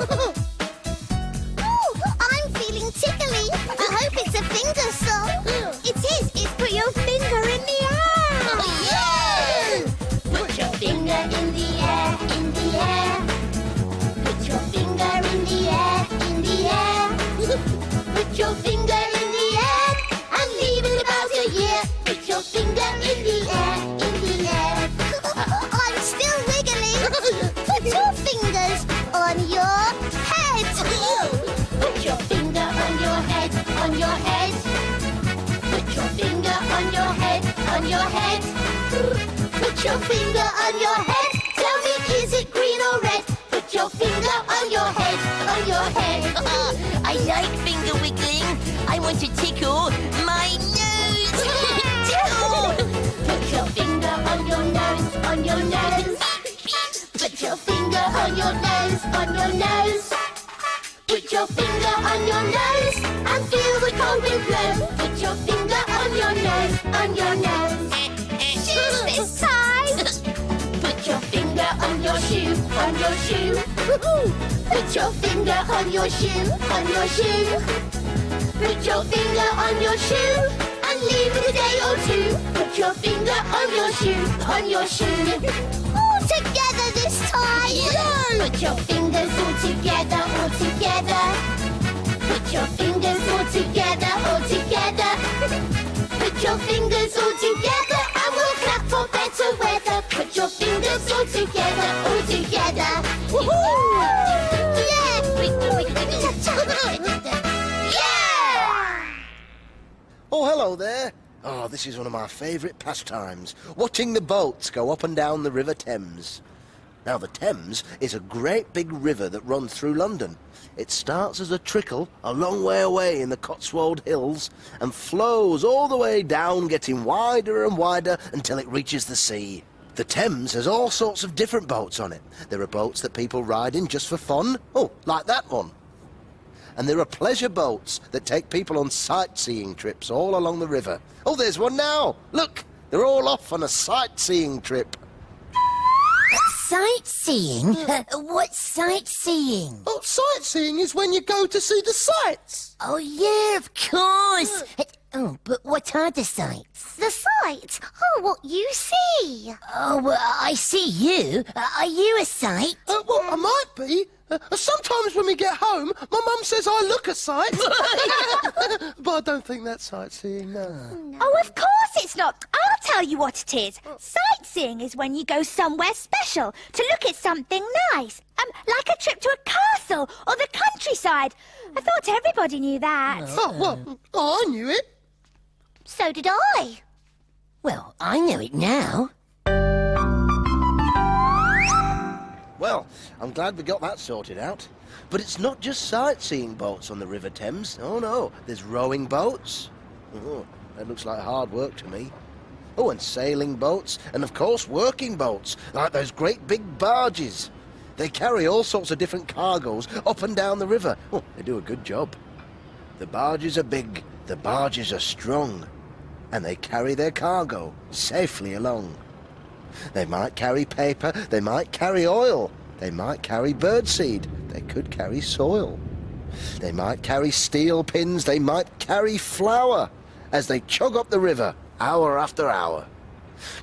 Oh, I'm feeling tickly. I hope it's a finger song. It is. It's put your finger in the air. Yeah! Put your finger in the air, in the air. Put your finger in the air, in the air. Put your finger in the air and leave it about a year. Put your finger in the air, in the air. I'm still wiggling. Put your fingers on your head. Put your finger on your head, on your head. Put your finger on your head, on your head. Put your finger on your head. Tell me, is it green or red? Put your finger on your head, on your head. I like finger wiggling. I want to tickle my nose. Tickle! Put your finger on your nose, on your nose. Put your finger on your nose, on your nose. Put your finger on your nose and feel the cold wind blow. Put your finger on your nose, on your nose. Shoes this time. Put your finger on your shoe, on your shoe. Put your finger on your shoe, on your shoe. Put your finger on your shoe and leave it a day or two. Put your finger on your shoe, on your shoe. All together this time. Yeah. Put your fingers all together, all together. Put your fingers all together, all together. Put your fingers all together and we'll clap for better weather. Put your fingers all together, all together. Woohoo! Yeah! Yeah! Oh, hello there. Oh, this is one of my favourite pastimes, watching the boats go up and down the River Thames. Now, the Thames is a great big river that runs through London. It starts as a trickle a long way away in the Cotswold Hills and flows all the way down, getting wider and wider until it reaches the sea. The Thames has all sorts of different boats on it. There are boats that people ride in just for fun. Oh, like that one. And there are pleasure boats that take people on sightseeing trips all along the river. Oh, there's one now. Look, they're all off on a sightseeing trip. Sightseeing? What's sightseeing? Oh, sightseeing is when you go to see the sights. Oh, yeah, of course. Oh, but what are the sights? The sight? Oh, what you see. Oh, well, I see you. Are you a sight? Well, I might be. Sometimes when we get home, my mum says I look a sight. But I don't think that's sightseeing, no. Oh, of course it's not. I'll tell you what it is. Sightseeing is when you go somewhere special to look at something nice. Like a trip to a castle or the countryside. I thought everybody knew that. Oh, well, I knew it. So did I. Well, I know it now. Well, I'm glad we got that sorted out. But it's not just sightseeing boats on the River Thames. Oh, no, there's rowing boats. Oh, that looks like hard work to me. Oh, and sailing boats, and of course working boats, like those great big barges. They carry all sorts of different cargoes up and down the river. Oh, they do a good job. The barges are big, the barges are strong, and they carry their cargo safely along. They might carry paper, they might carry oil, they might carry birdseed, they could carry soil. They might carry steel pins, they might carry flour as they chug up the river hour after hour.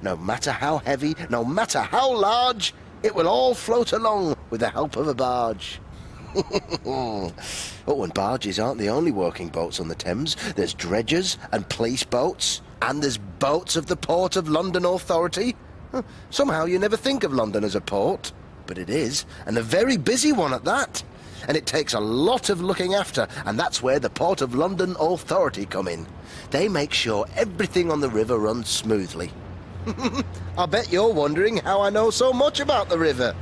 No matter how heavy, no matter how large, it will all float along with the help of a barge. Oh, and barges aren't the only working boats on the Thames. There's dredgers and police boats, and there's boats of the Port of London Authority. Somehow you never think of London as a port, but it is, and a very busy one at that. And it takes a lot of looking after, and that's where the Port of London Authority come in. They make sure everything on the river runs smoothly. I bet you're wondering how I know so much about the river.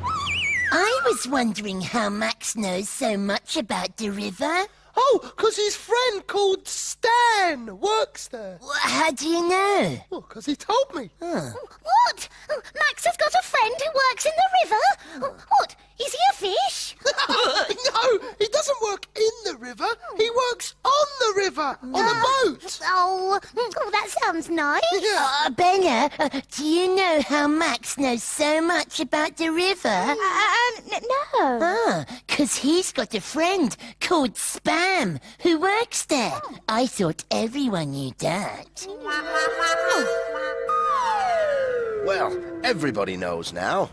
I was wondering how Max knows so much about the river. Oh, 'cause his friend called Stan works there. How do you know? Well, 'cause he told me. What? Max has got a friend who works in the river? What? Is he a fish? No, he doesn't work in the river. He works on the river, on a boat. Oh, that sounds nice. Bella, do you know how Max knows so much about the river? No. 'Cause 'cause he's got a friend called Spam who works there. I thought everyone knew that. Well, everybody knows now.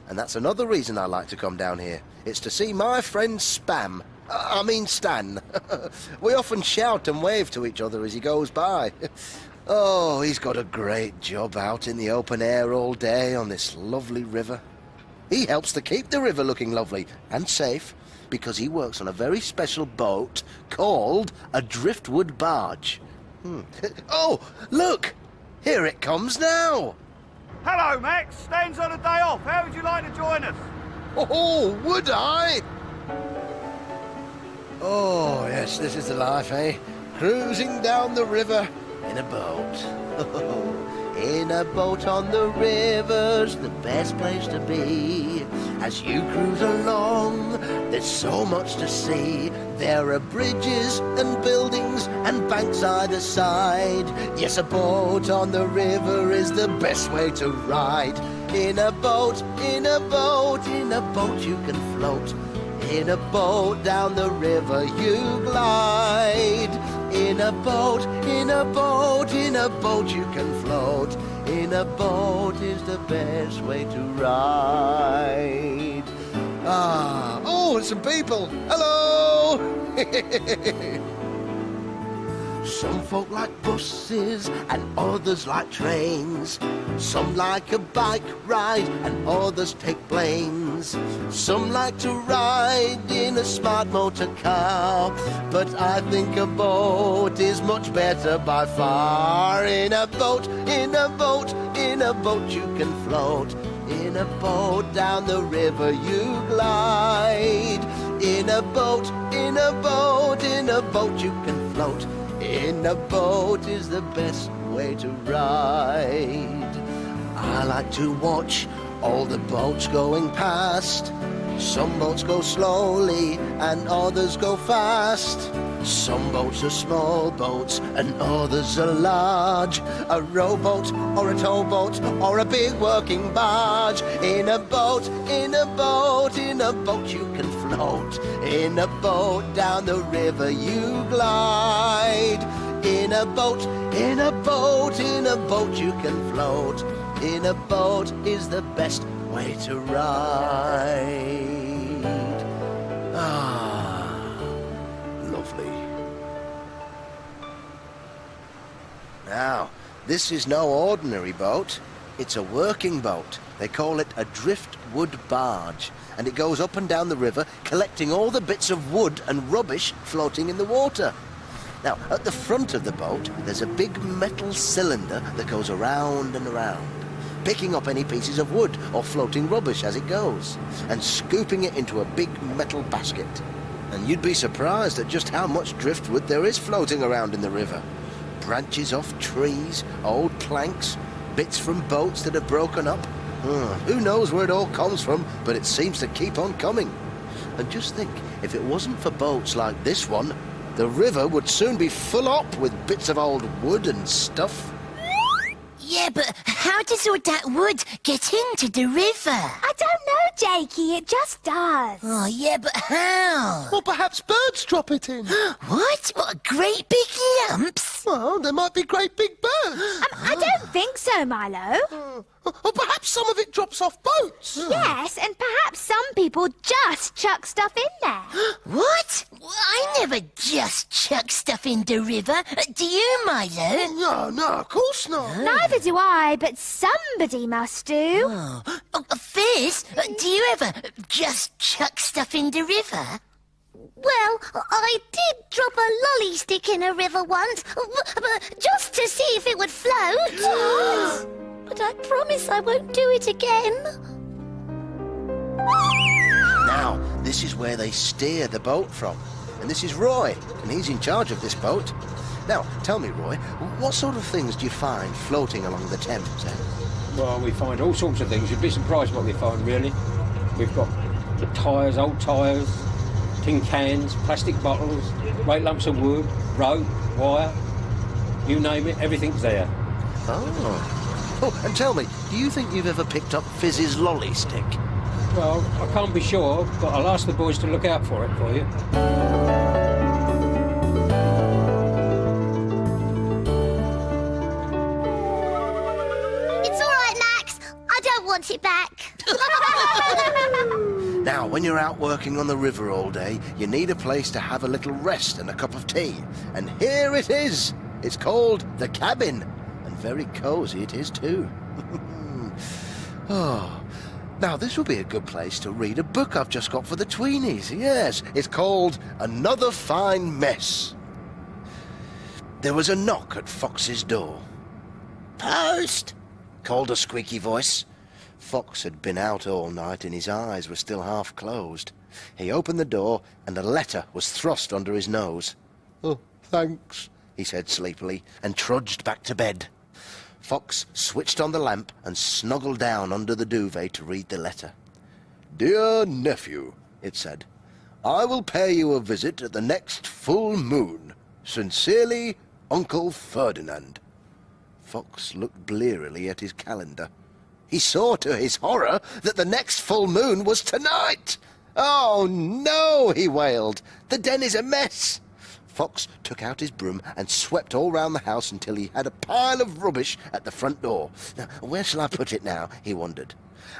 And that's another reason I like to come down here. It's to see my friend Spam. I mean Stan. We often shout and wave to each other as he goes by. Oh, he's got a great job out in the open air all day on this lovely river. He helps to keep the river looking lovely and safe because he works on a very special boat called a driftwood barge. Oh, look! Here it comes now! Hello, Max. Stan's on a day off. How would you like to join us? Oh, would I? Oh, yes, this is the life, eh? Cruising down the river in a boat. In a boat on the river's the best place to be. As you cruise along, there's so much to see. There are bridges and buildings and banks either side. Yes, a boat on the river is the best way to ride. In a boat, in a boat, in a boat you can float. In a boat down the river you glide. In a boat, in a boat, in a boat you can float. In a boat is the best way to ride. Ah, oh, some people. Hello! Some folk like buses and others like trains. Some like a bike ride and others take planes. Some like to ride in a smart motor car, but I think a boat is much better by far. In a boat, in a boat, in a boat you can float. In a boat down the river you glide. In a boat, in a boat, in a boat you can float. In a boat is the best way to ride. I like to watch all the boats going past. Some boats go slowly and others go fast. Some boats are small boats and others are large. A rowboat or a towboat or a big working barge. In a boat, in a boat, in a boat you can float. In a boat down the river you glide. In a boat, in a boat, in a boat you can float. In a boat is the best way to ride. Ah, lovely. Now, this is no ordinary boat. It's a working boat. They call it a driftwood barge, and it goes up and down the river, collecting all the bits of wood and rubbish floating in the water. Now, at the front of the boat, there's a big metal cylinder that goes around and around, picking up any pieces of wood or floating rubbish as it goes, and scooping it into a big metal basket. And you'd be surprised at just how much driftwood there is floating around in the river. Branches off trees, old planks, bits from boats that are broken up. Who knows where it all comes from, but it seems to keep on coming. And just think, if it wasn't for boats like this one, the river would soon be full up with bits of old wood and stuff. Yeah, but how does all that wood get into the river? I don't know, Jakey. It just does. Oh, yeah, but how? Or perhaps birds drop it in. What? What, great big lumps? Well, there might be great big birds. I don't think so, Milo. Or perhaps some of it drops off boats. Yes, and perhaps some people just chuck stuff in there. What? I never just chuck stuff in the river. Do you, Milo? No, of course not. Neither do I, but somebody must do. Oh, Fizz, do you ever just chuck stuff in the river? Well, I did drop a lolly stick in a river once, just to see if it would float. But I promise I won't do it again. Now, this is where they steer the boat from. And this is Roy, and he's in charge of this boat. Now, tell me, Roy, what sort of things do you find floating along the Thames, eh? Well, we find all sorts of things. You'd be surprised what we find, really. We've got the tyres, old tyres, tin cans, plastic bottles, great lumps of wood, rope, wire. You name it, everything's there. Oh, and tell me, do you think you've ever picked up Fizz's lolly stick? Well, I can't be sure, but I'll ask the boys to look out for it for you. It's all right, Max. I don't want it back. Now, when you're out working on the river all day, you need a place to have a little rest and a cup of tea. And here it is. It's called the cabin. And very cosy it is too. Oh, now this will be a good place to read a book I've just got for the Tweenies. Yes, it's called Another Fine Mess. There was a knock at Fox's door. "Post!" called a squeaky voice. Fox had been out all night and his eyes were still half closed. He opened the door and a letter was thrust under his nose. "Oh, thanks," he said sleepily, and trudged back to bed. Fox switched on the lamp and snuggled down under the duvet to read the letter. "Dear nephew," it said, "I will pay you a visit at the next full moon. Sincerely, Uncle Ferdinand." Fox looked blearily at his calendar. He saw to his horror that the next full moon was tonight. "Oh, no," he wailed. "The den is a mess." Fox took out his broom and swept all round the house until he had a pile of rubbish at the front door. "Now, where shall I put it now?" he wondered.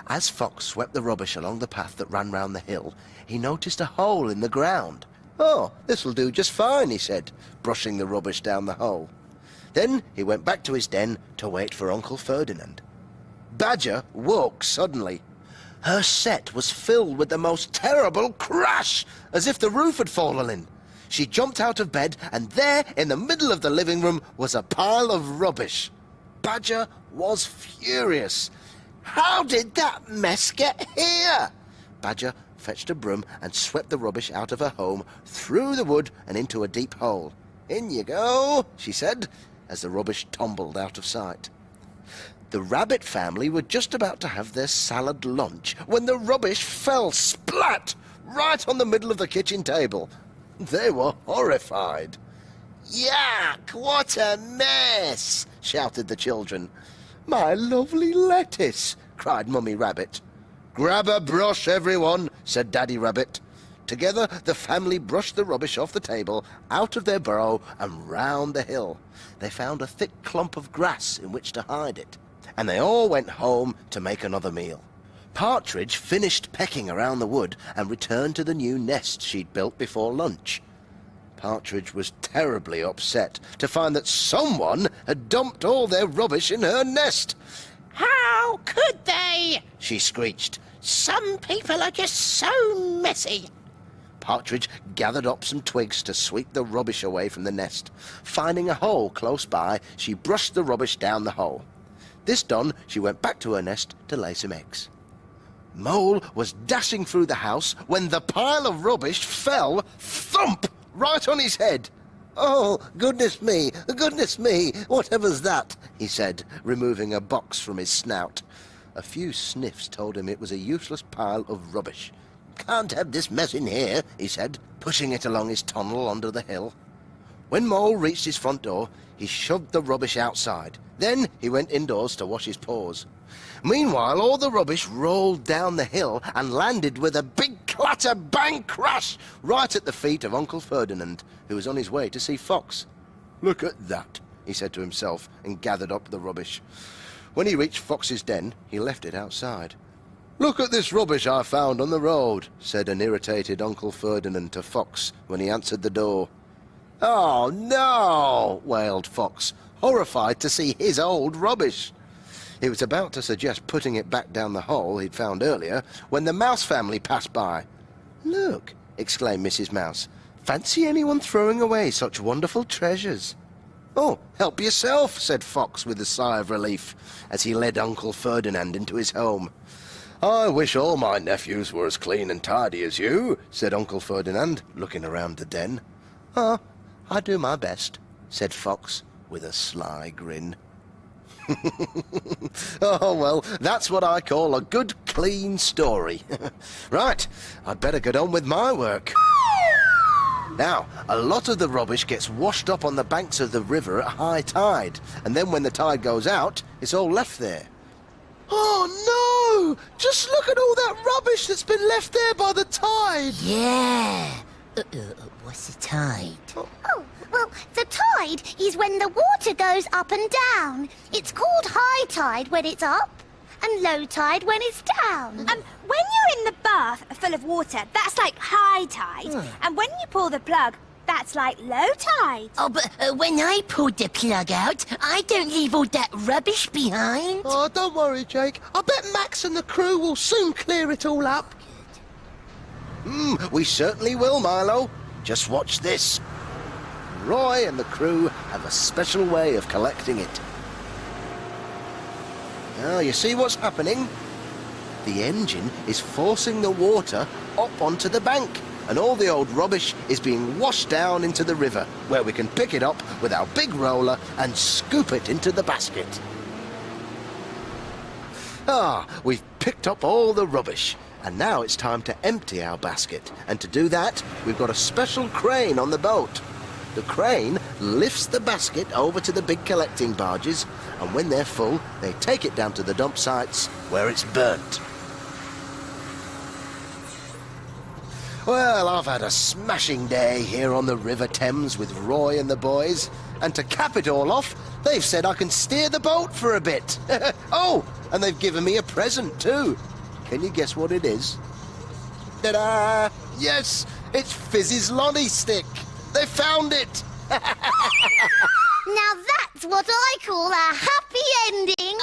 As Fox swept the rubbish along the path that ran round the hill, he noticed a hole in the ground. "Oh, this'll do just fine," he said, brushing the rubbish down the hole. Then he went back to his den to wait for Uncle Ferdinand. Badger woke suddenly. Her set was filled with the most terrible crash, as if the roof had fallen in. She jumped out of bed, and there, in the middle of the living room, was a pile of rubbish. Badger was furious. "How did that mess get here?" Badger fetched a broom and swept the rubbish out of her home, through the wood and into a deep hole. "In you go," she said, as the rubbish tumbled out of sight. The rabbit family were just about to have their salad lunch when the rubbish fell splat right on the middle of the kitchen table. They were horrified. "Yuck, what a mess!" shouted the children. "My lovely lettuce!" cried Mummy Rabbit. "Grab a brush, everyone," said Daddy Rabbit. Together the family brushed the rubbish off the table, out of their burrow and round the hill. They found a thick clump of grass in which to hide it, and they all went home to make another meal. Partridge finished pecking around the wood and returned to the new nest she'd built before lunch. Partridge was terribly upset to find that someone had dumped all their rubbish in her nest. How could they? She screeched. Some people are just so messy. Partridge gathered up some twigs to sweep the rubbish away from the nest. Finding a hole close by, she brushed the rubbish down the hole. This done, she went back to her nest to lay some eggs. Mole was dashing through the house when the pile of rubbish fell thump right on his head. "Oh, goodness me, whatever's that?" he said, removing a box from his snout. A few sniffs told him it was a useless pile of rubbish. "Can't have this mess in here," he said, pushing it along his tunnel under the hill. When Mole reached his front door, he shoved the rubbish outside. Then he went indoors to wash his paws. Meanwhile, all the rubbish rolled down the hill and landed with a big clatter, bang, crash right at the feet of Uncle Ferdinand, who was on his way to see Fox. "Look at that," he said to himself, and gathered up the rubbish. When he reached Fox's den, he left it outside. "Look at this rubbish I found on the road," said an irritated Uncle Ferdinand to Fox when he answered the door. "Oh, no!" wailed Fox, horrified to see his old rubbish. He was about to suggest putting it back down the hole he'd found earlier when the Mouse family passed by. "Look," exclaimed Mrs. Mouse. "Fancy anyone throwing away such wonderful treasures." "Oh, help yourself," said Fox with a sigh of relief as he led Uncle Ferdinand into his home. "I wish all my nephews were as clean and tidy as you," said Uncle Ferdinand, looking around the den. "Oh, I do my best," said Fox with a sly grin. "Oh, well, that's what I call a good, clean story. Right, I'd better get on with my work." Now, a lot of the rubbish gets washed up on the banks of the river at high tide, and then when the tide goes out, it's all left there. Oh, no! Just look at all that rubbish that's been left there by the tide. Yeah. What's the tide? Oh, well, the tide is when the water goes up and down. It's called high tide when it's up and low tide when it's down. When you're in the bath full of water, that's like high tide. And when you pull the plug, that's like low tide. Oh, but when I pulled the plug out, I don't leave all that rubbish behind. Oh, don't worry, Jake. I bet Max and the crew will soon clear it all up. We certainly will, Milo. Just watch this. Roy and the crew have a special way of collecting it. Now, you see what's happening? The engine is forcing the water up onto the bank, and all the old rubbish is being washed down into the river, where we can pick it up with our big roller and scoop it into the basket. We've picked up all the rubbish, and now it's time to empty our basket. And to do that, we've got a special crane on the boat. The crane lifts the basket over to the big collecting barges, and when they're full, they take it down to the dump sites where it's burnt. Well, I've had a smashing day here on the River Thames with Roy and the boys, and to cap it all off, they've said I can steer the boat for a bit. Oh, and they've given me a present too. Can you guess what it is? Ta-da! Yes, it's Fizz's lolly stick. They found it. Now that's what I call a happy ending.